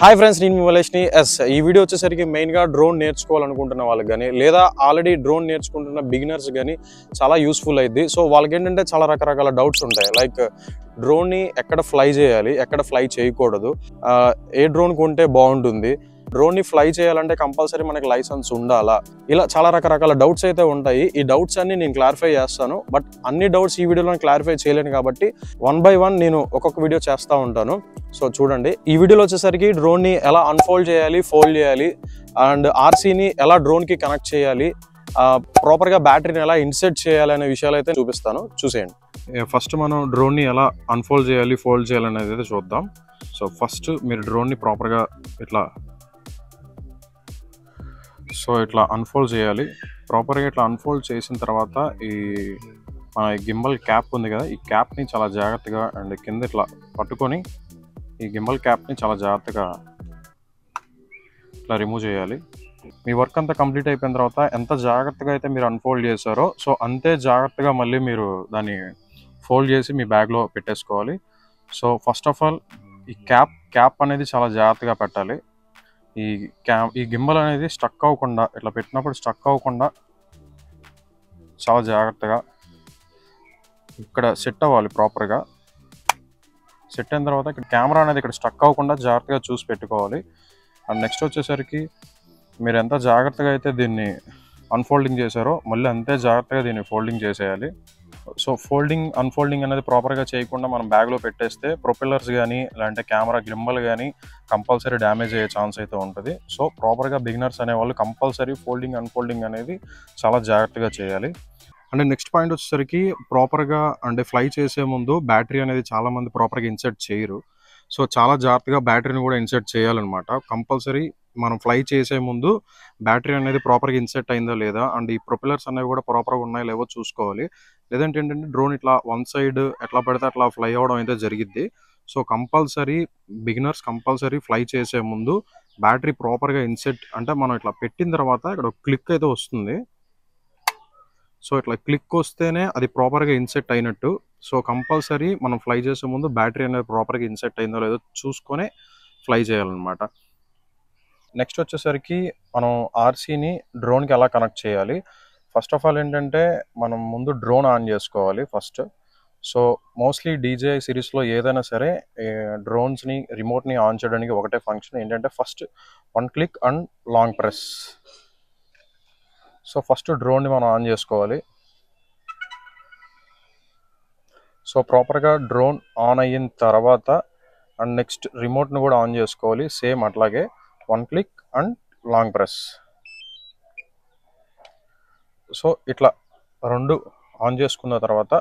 Hi friends, నేను మిమలేష్ని. ఈ video వచ్చేసరికి మెయిన్గా డ్రోన్ నేర్చుకోవాలనుకుంటున్న వాళ్ళకి కానీ లేదా ఆల్రెడీ డ్రోన్ నేర్చుకుంటున్న బిగినర్స్ కానీ చాలా యూస్ఫుల్ అయింది. సో వాళ్ళకి ఏంటంటే చాలా రకరకాల డౌట్స్ ఉంటాయి. లైక్ డ్రోన్ని ఎక్కడ ఫ్లై చేయాలి, ఎక్కడ ఫ్లై చేయకూడదు, ఏ డ్రోన్ కొంటే బాగుంటుంది, డ్రోన్ని ఫ్లై చేయాలంటే కంపల్సరీ మనకి లైసెన్స్ ఉండాలా, ఇలా చాలా రకరకాల డౌట్స్ అయితే ఉంటాయి. ఈ డౌట్స్ అన్ని నేను క్లారిఫై చేస్తాను. బట్ అన్ని డౌట్స్ ఈ వీడియోలో క్లారిఫై చేయలేను కాబట్టి 1 by 1 నేను ఒక్కొక్క వీడియో చేస్తూ ఉంటాను. సో చూడండి, ఈ వీడియోలో వచ్చేసరికి డ్రోన్ని ఎలా అన్ఫోల్డ్ చేయాలి, ఫోల్డ్ చేయాలి, అండ్ ఆర్సీని ఎలా డ్రోన్కి కనెక్ట్ చేయాలి, ప్రాపర్గా బ్యాటరీని ఎలా ఇన్సెట్ చేయాలి అనే విషయాలు అయితే చూపిస్తాను. చూసేయండి. ఫస్ట్ మనం డ్రోన్ని ఎలా అన్ఫోల్డ్ చేయాలి, ఫోల్డ్ చేయాలి అనేది అయితే చూద్దాం. సో ఫస్ట్ మీరు డ్రోన్ని ప్రాపర్గా ఇట్లా అన్ఫోల్డ్ చేయాలి. ప్రాపర్గా ఇట్లా అన్ఫోల్డ్ చేసిన తర్వాత మన గింబల్ క్యాప్ ఉంది కదా, ఈ క్యాప్ని చాలా జాగ్రత్తగా అండ్ కింద ఇట్లా పట్టుకొని ఈ గింబల్ క్యాప్ని చాలా జాగ్రత్తగా ఇట్లా రిమూవ్ చేయాలి. మీ వర్క్ అంతా కంప్లీట్ అయిపోయిన తర్వాత ఎంత జాగ్రత్తగా అయితే మీరు అన్ఫోల్డ్ చేశారో సో అంతే జాగ్రత్తగా మళ్ళీ మీరు దాన్ని ఫోల్డ్ చేసి మీ బ్యాగ్లో పెట్టేసుకోవాలి. సో ఫస్ట్ ఆఫ్ ఆల్ ఈ క్యాప్ అనేది చాలా జాగ్రత్తగా పెట్టాలి. ఈ గింబల్ అనేది స్టక్ అవ్వకుండా, ఇట్లా పెట్టినప్పుడు స్టక్ అవ్వకుండా చాలా జాగ్రత్తగా ఇక్కడ సెట్ అవ్వాలి. ప్రాపర్గా సెట్ అయిన తర్వాత ఇక్కడ కెమెరా అనేది ఇక్కడ స్టక్ అవ్వకుండా జాగ్రత్తగా చూసి పెట్టుకోవాలి. అండ్ నెక్స్ట్ వచ్చేసరికి మీరు ఎంత జాగ్రత్తగా అయితే దీన్ని అన్ఫోల్డింగ్ చేశారో మళ్ళీ అంతే జాగ్రత్తగా దీన్ని ఫోల్డింగ్ చేసేయాలి. సో అన్ఫోల్డింగ్ అనేది ప్రాపర్గా చేయకుండా మనం బ్యాగ్లో పెట్టేస్తే ప్రొపెల్లర్స్ కానీ లేదంటే కెమెరా గింబల్ కానీ కంపల్సరీ డ్యామేజ్ అయ్యే ఛాన్స్ అయితే ఉంటుంది. సో ప్రాపర్గా బిగినర్స్ అనేవాళ్ళు కంపల్సరీ అన్ఫోల్డింగ్ అనేది చాలా జాగ్రత్తగా చేయాలి. అంటే నెక్స్ట్ పాయింట్ వచ్చేసరికి ప్రాపర్గా అంటే ఫ్లై చేసే ముందు బ్యాటరీ అనేది చాలామంది ప్రాపర్గా ఇన్సర్ట్ చేయరు. సో చాలా జాగ్రత్తగా బ్యాటరీని కూడా ఇన్సర్ట్ చేయాలన్నమాట. కంపల్సరీ మనం ఫ్లై చేసే ముందు బ్యాటరీ అనేది ప్రాపర్గా ఇన్సర్ట్ అయిందా లేదా, అండ్ ఈ ప్రొపెల్లర్స్ అనేవి కూడా ప్రాపర్గా ఉన్నాయో లేవో చూసుకోవాలి. లేదంటే ఏంటంటే డ్రోన్ ఇట్లా వన్ సైడ్ ఎట్లా పడితే అట్లా ఫ్లై అవ్వడం అయితే జరిగిద్ది. సో బిగినర్స్ కంపల్సరీ ఫ్లై చేసే ముందు బ్యాటరీ ప్రాపర్గా ఇన్సెట్, అంటే మనం ఇట్లా పెట్టిన తర్వాత ఇక్కడ క్లిక్ అయితే వస్తుంది. సో ఇట్లా క్లిక్ వస్తేనే అది ప్రాపర్గా ఇన్సెట్ అయినట్టు. సో కంపల్సరీ మనం ఫ్లై చేసే ముందు బ్యాటరీ అనేది ప్రాపర్గా ఇన్సెట్ అయిందో లేదో చూసుకొని ఫ్లై చేయాలన్నమాట. నెక్స్ట్ వచ్చేసరికి మనం ఆర్సీని డ్రోన్కి ఎలా కనెక్ట్ చేయాలి. ఫస్ట్ ఆఫ్ ఆల్ ఏంటంటే మనం ముందు డ్రోన్ ఆన్ చేసుకోవాలి ఫస్ట్. సో మోస్ట్లీ DJI సిరీస్లో ఏదైనా సరే డ్రోన్స్ని రిమోట్ని ఆన్ చేయడానికి ఒకటే ఫంక్షన్ ఏంటంటే first 1 click and long press. So first డ్రోన్ని మనం ఆన్ చేసుకోవాలి. సో ప్రాపర్గా డ్రోన్ ఆన్ అయిన తర్వాత అండ్ నెక్స్ట్ రిమోట్ని కూడా ఆన్ చేసుకోవాలి. సేమ్ అట్లాగే 1 click and long press. So ఇట్లా రెండు ఆన్ చేసుకున్న తర్వాత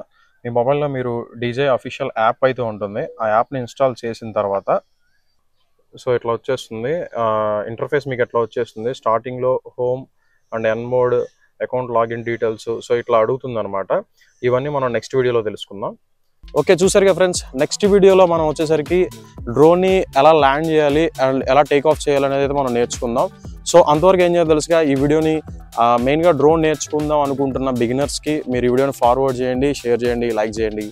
మీ మొబైల్లో మీరు DJI అఫీషియల్ యాప్ అయితే ఉంటుంది. ఆ యాప్ని ఇన్స్టాల్ చేసిన తర్వాత సో ఇట్లా వచ్చేస్తుంది ఇంటర్ఫేస్. మీకు ఎట్లా వచ్చేస్తుంది స్టార్టింగ్లో home and N mode, account login details, so ఇట్లా అడుగుతుంది అనమాట. ఇవన్నీ మనం నెక్స్ట్ వీడియోలో తెలుసుకుందాం. ఓకే, చూసారుగా ఫ్రెండ్స్, నెక్స్ట్ వీడియోలో మనం వచ్చేసరికి డ్రోన్ని ఎలా ల్యాండ్ చేయాలి అండ్ ఎలా టేక్ ఆఫ్ చేయాలి అనేది మనం నేర్చుకుందాం. సో అంతవరకు ఏం చేయాలి తెలుసుగా, ఈ వీడియోని మెయిన్గా డ్రోన్ నేర్చుకుందాం అనుకుంటున్న బిగినర్స్కి మీరు ఈ వీడియోని ఫార్వర్డ్ చేయండి, షేర్ చేయండి, లైక్ చేయండి.